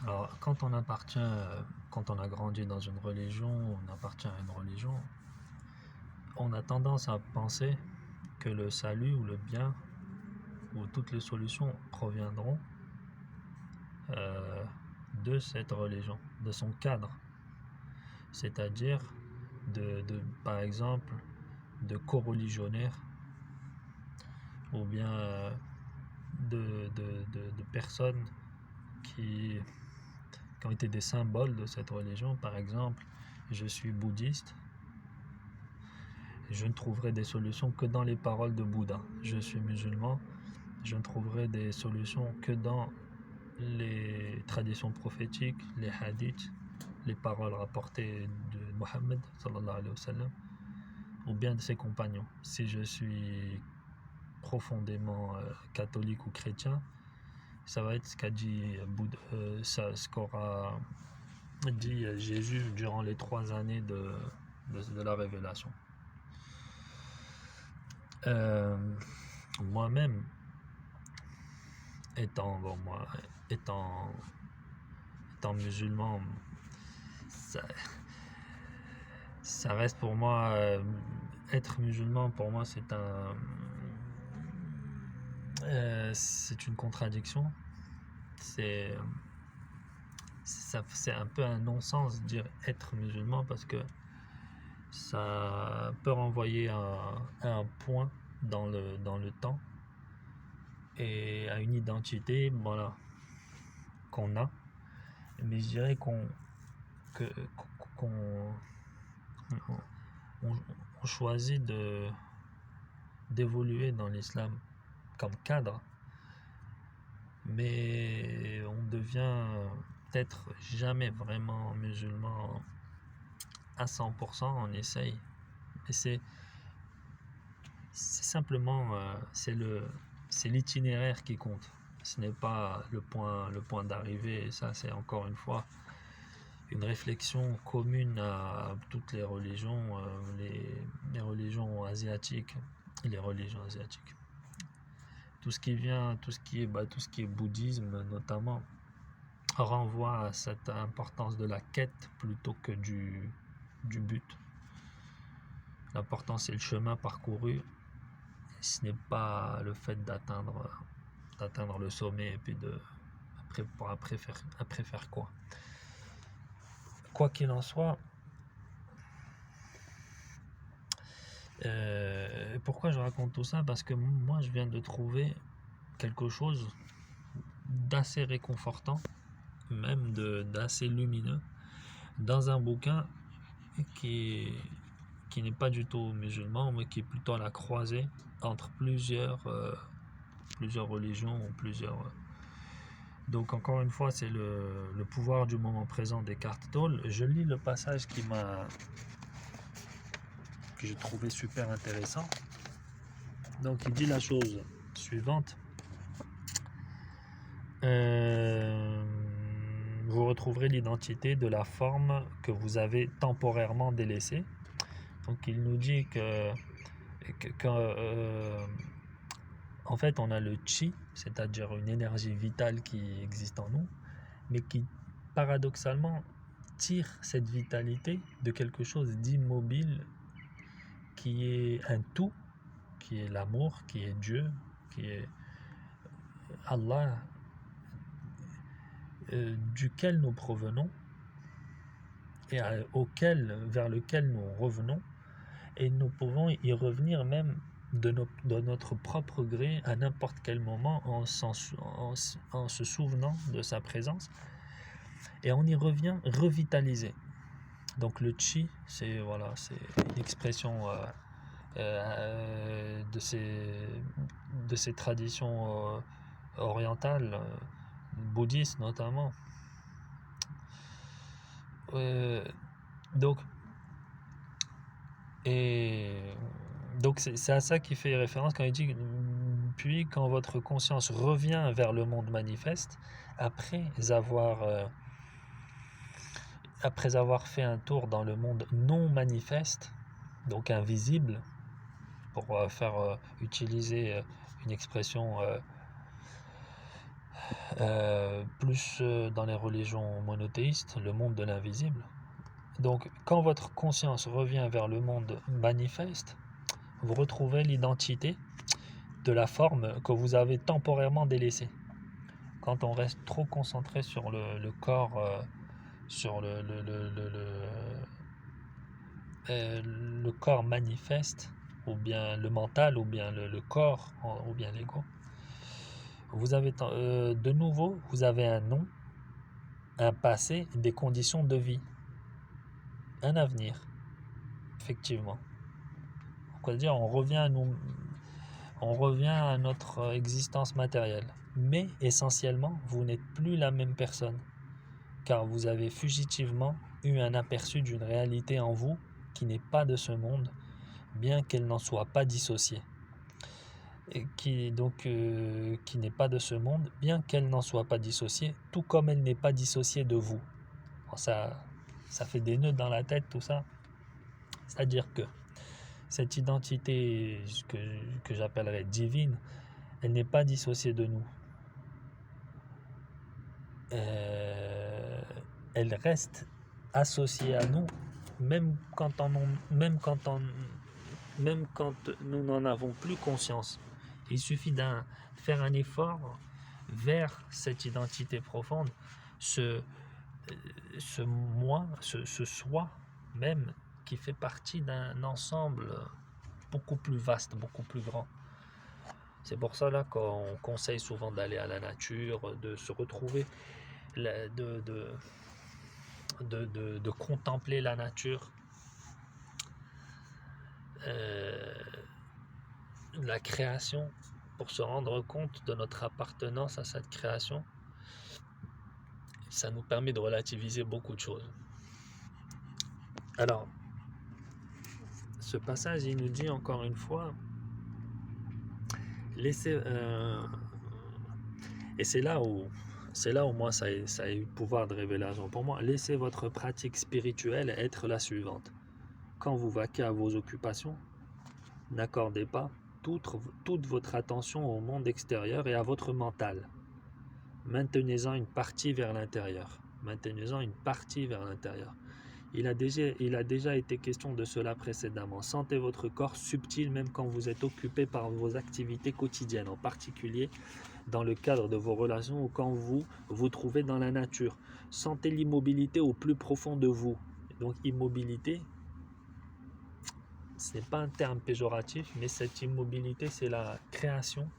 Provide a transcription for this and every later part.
Alors, quand on a grandi dans une religion, on appartient à une religion, on a tendance à penser que le salut ou le bien ou toutes les solutions proviendront euh, de cette religion, de son cadre, c'est-à-dire par exemple, de co-religionnaires ou bien de personnes qui, qui ont été des symboles de cette religion. Par exemple, je suis bouddhiste, je ne trouverai des solutions que dans les paroles de Bouddha. Je suis musulman, je ne trouverai des solutions que dans les traditions prophétiques, les hadiths, les paroles rapportées de Mohammed sallallahu alayhi wa sallam, ou bien de ses compagnons. Si je suis profondément catholique ou chrétien, ça va être ce qu'a dit ce qu'aura dit Jésus durant les 3 années de la révélation. Moi-même, étant musulman, ça, ça reste pour moi, être musulman pour moi c'est une contradiction. C'est un peu un non-sens de dire être musulman, parce que ça peut renvoyer à un point dans le temps et à une identité, voilà, qu'on a. Mais je dirais qu'on on choisit d'évoluer dans l'islam comme cadre, mais on devient peut-être jamais vraiment musulman à 100%. On essaye, mais c'est simplement c'est l'itinéraire qui compte. Ce n'est pas le point d'arrivée, et ça, c'est encore une fois une réflexion commune à toutes les religions, les religions asiatiques, tout ce qui est bouddhisme notamment, renvoie à cette importance de la quête plutôt que du but. L'important, c'est le chemin parcouru. Ce n'est pas le fait d'atteindre le sommet et puis après faire quoi. Quoi qu'il en soit, pourquoi je raconte tout ça? Parce que moi, je viens de trouver quelque chose d'assez réconfortant, même d'assez lumineux, dans un bouquin qui n'est pas du tout musulman, mais qui est plutôt à la croisée entre plusieurs religions ou plusieurs. Donc encore une fois, c'est le pouvoir du moment présent d'Eckhart Tolle. Je lis le passage que j'ai trouvé super intéressant. Donc il dit la chose suivante. Vous retrouverez l'identité de la forme que vous avez temporairement délaissée. Donc il nous dit en fait, on a le chi, c'est-à-dire une énergie vitale qui existe en nous, mais qui paradoxalement tire cette vitalité de quelque chose d'immobile, qui est un tout, qui est l'amour, qui est Dieu, qui est Allah, duquel nous provenons et vers lequel nous revenons, et nous pouvons y revenir même de notre propre gré à n'importe quel moment en se souvenant de sa présence, et on y revient revitalisé. Donc le chi, c'est une expression de ces traditions orientales, bouddhistes notamment. Donc c'est à ça qu'il fait référence quand il dit: puis quand votre conscience revient vers le monde manifeste, après avoir fait un tour dans le monde non manifeste, donc invisible, pour utiliser une expression plus dans les religions monothéistes, le monde de l'invisible. Donc, quand votre conscience revient vers le monde manifeste, vous retrouvez l'identité de la forme que vous avez temporairement délaissée. Quand on reste trop concentré sur le corps, sur le corps manifeste, ou bien le mental, ou bien le corps, ou bien l'ego, vous avez de nouveau, vous avez un nom, un passé, des conditions de vie, un avenir, effectivement. C'est-à-dire, on revient à notre existence matérielle. Mais essentiellement, vous n'êtes plus la même personne, car vous avez fugitivement eu un aperçu d'une réalité en vous qui n'est pas de ce monde, bien qu'elle n'en soit pas dissociée. Et qui n'est pas de ce monde, bien qu'elle n'en soit pas dissociée, tout comme elle n'est pas dissociée de vous. Bon, ça fait des nœuds dans la tête, tout ça. C'est-à-dire que cette identité que j'appellerais divine, elle n'est pas dissociée de nous. Elle reste associée à nous, même quand nous n'en avons plus conscience. Il suffit de faire un effort vers cette identité profonde, ce moi, ce soi même qui fait partie d'un ensemble beaucoup plus vaste, beaucoup plus grand. C'est pour ça là qu'on conseille souvent d'aller à la nature, de se retrouver, de contempler la nature, la création, pour se rendre compte de notre appartenance à cette création. Ça nous permet de relativiser beaucoup de choses. Alors, ce passage, il nous dit encore une fois, laissez, et c'est là où moi ça a eu le pouvoir de révélation pour moi. Laissez votre pratique spirituelle être la suivante. Quand vous vaquez à vos occupations, n'accordez pas toute votre attention au monde extérieur et à votre mental. Maintenez-en une partie vers l'intérieur. Il a déjà été question de cela précédemment. Sentez votre corps subtil même quand vous êtes occupé par vos activités quotidiennes, en particulier dans le cadre de vos relations ou quand vous vous trouvez dans la nature. Sentez l'immobilité au plus profond de vous. Donc immobilité, ce n'est pas un terme péjoratif, mais cette immobilité, c'est la création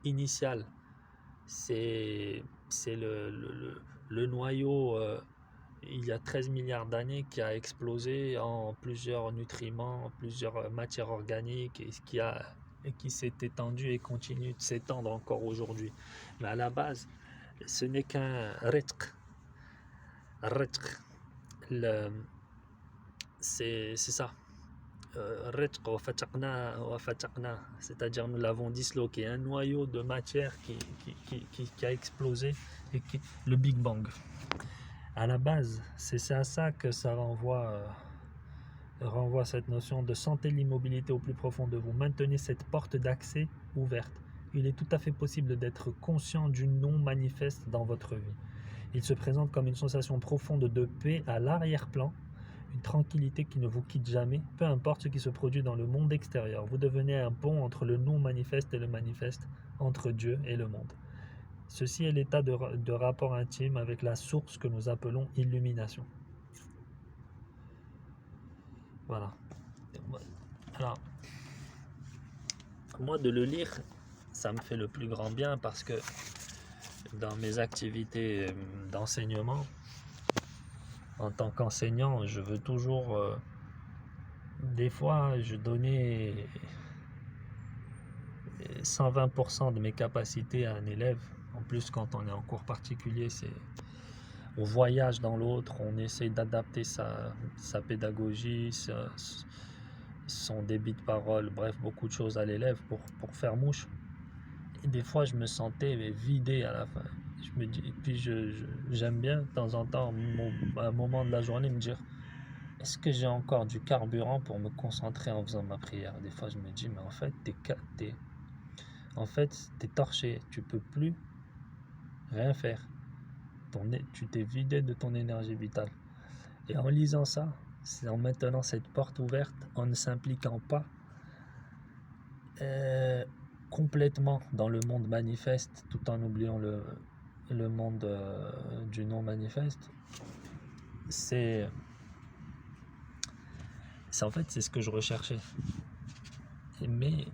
initiale. C'est le noyau, il y a 13 milliards d'années, qui a explosé en plusieurs nutriments, plusieurs matières organiques, et qui s'est étendu et continue de s'étendre encore aujourd'hui. Mais à la base, ce n'est qu'un ritq. C'est ça. C'est-à-dire nous l'avons disloqué, un noyau de matière qui a explosé, et le Big Bang. À la base, c'est à ça que ça renvoie cette notion de sentez l'immobilité au plus profond de vous. Maintenez cette porte d'accès ouverte. Il est tout à fait possible d'être conscient du non manifeste dans votre vie. Il se présente comme une sensation profonde de paix à l'arrière-plan, une tranquillité qui ne vous quitte jamais, peu importe ce qui se produit dans le monde extérieur. Vous devenez un pont entre le non manifeste et le manifeste, entre Dieu et le monde. Ceci est l'état de rapport intime avec la source que nous appelons illumination. Voilà. Alors, moi, de le lire, ça me fait le plus grand bien, parce que dans mes activités d'enseignement, en tant qu'enseignant, je veux toujours, des fois, je donnais 120% de mes capacités à un élève. En plus, quand on est en cours particulier, on voyage dans l'autre, on essaie d'adapter sa pédagogie, son débit de parole, bref, beaucoup de choses à l'élève pour faire mouche. Et des fois, je me sentais vidé à la fin. Je me dis, et puis j'aime bien de temps en temps, à un moment de la journée, me dire, est-ce que j'ai encore du carburant pour me concentrer en faisant ma prière? Des fois, je me dis, mais en fait, t'es torché, tu peux plus rien faire. Tu t'es vidé de ton énergie vitale. Et en lisant ça, c'est en maintenant cette porte ouverte, en ne s'impliquant pas complètement dans le monde manifeste, tout en oubliant le monde du non manifeste, c'est en fait c'est ce que je recherchais. Mais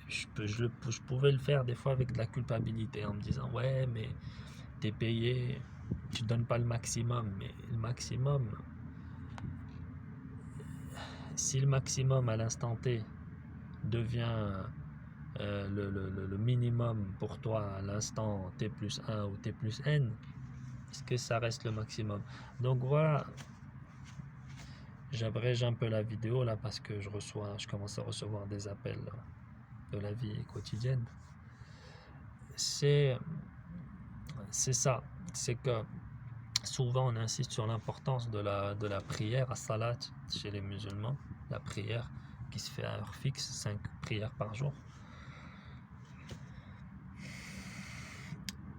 je pouvais le faire des fois avec de la culpabilité en me disant ouais mais t'es payé, tu donnes pas le maximum. Mais le maximum, si le maximum à l'instant T devient le minimum pour toi à l'instant T plus 1 ou T plus N, est-ce que ça reste le maximum? Donc voilà, j'abrège un peu la vidéo là parce que je commence à recevoir des appels de la vie quotidienne. C'est ça, c'est que souvent on insiste sur l'importance de la prière à salat chez les musulmans, la prière qui se fait à heure fixe, 5 prières par jour.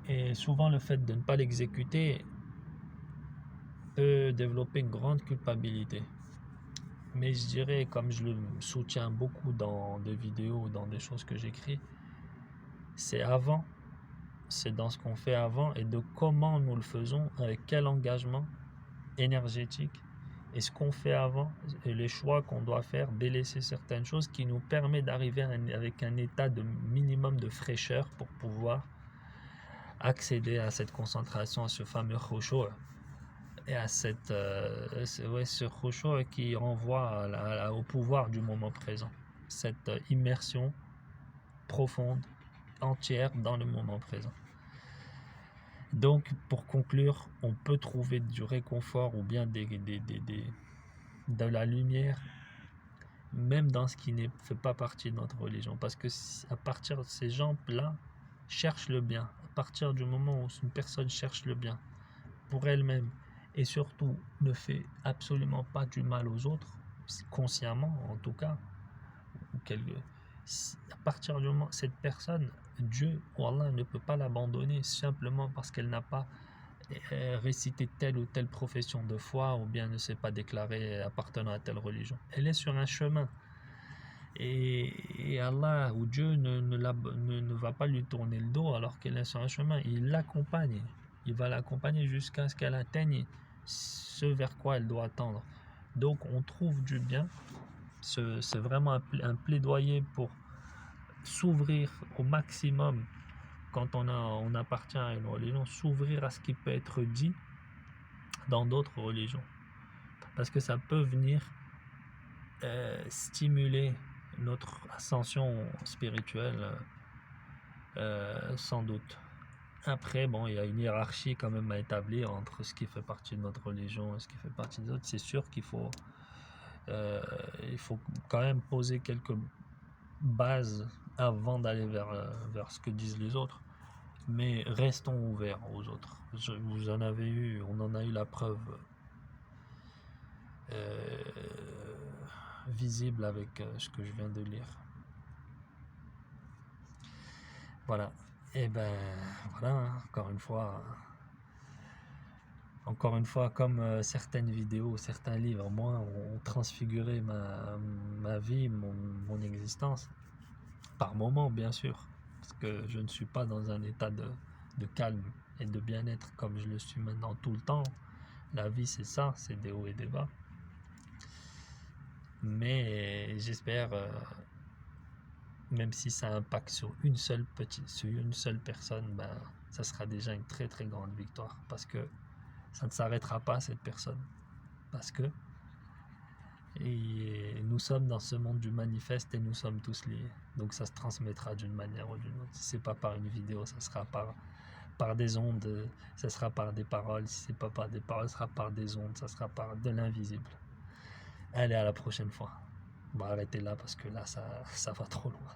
Et souvent le fait de ne pas l'exécuter peut développer une grande culpabilité. Mais je dirais, comme je le soutiens beaucoup dans des vidéos, dans des choses que j'écris, c'est dans ce qu'on fait avant et de comment nous le faisons, avec quel engagement énergétique, et ce qu'on fait avant, et les choix qu'on doit faire, délaisser certaines choses qui nous permet d'arriver avec un état de minimum de fraîcheur pour pouvoir accéder à cette concentration, à ce fameux khushu', et à ce khushu' qui renvoie au pouvoir du moment présent, cette immersion profonde, entière dans le moment présent. Donc pour conclure, on peut trouver du réconfort ou bien de la lumière même dans ce qui ne fait pas partie de notre religion, parce que à partir de ces gens-là cherchent le bien, à partir du moment où une personne cherche le bien pour elle-même et surtout ne fait absolument pas du mal aux autres, consciemment en tout cas, à partir du moment cette personne, Dieu ou Allah ne peut pas l'abandonner simplement parce qu'elle n'a pas récité telle ou telle profession de foi ou bien ne s'est pas déclarée appartenant à telle religion. Elle est sur un chemin et Allah ou Dieu ne va pas lui tourner le dos alors qu'elle est sur un chemin. Il l'accompagne, il va l'accompagner jusqu'à ce qu'elle atteigne ce vers quoi elle doit tendre. Donc on trouve du bien. C'est vraiment un plaidoyer pour s'ouvrir au maximum quand on appartient à une religion, s'ouvrir à ce qui peut être dit dans d'autres religions, parce que ça peut venir stimuler notre ascension spirituelle, sans doute. Après, bon, il y a une hiérarchie quand même à établir entre ce qui fait partie de notre religion et ce qui fait partie des autres. C'est sûr qu'il faut quand même poser quelques bases avant d'aller vers ce que disent les autres. Mais restons ouverts aux autres. On en a eu la preuve visible avec ce que je viens de lire. Voilà. Et ben voilà, hein, encore une fois, comme certaines vidéos, certains livres, moi, ont transfiguré ma vie, mon existence, par moments bien sûr, parce que je ne suis pas dans un état de calme et de bien-être comme je le suis maintenant tout le temps. La vie c'est ça, c'est des hauts et des bas. Mais j'espère, même si ça impacte sur une seule personne, ben, ça sera déjà une très très grande victoire, parce que ça ne s'arrêtera pas cette personne, parce que nous sommes dans ce monde du manifeste et nous sommes tous liés, donc ça se transmettra d'une manière ou d'une autre. Si c'est pas par une vidéo, ça sera par des ondes, ça sera par des paroles. Si c'est pas par des paroles, ça sera par des ondes, ça sera par de l'invisible. Allez, à la prochaine fois. Bon, arrêtez là parce que là ça va trop loin.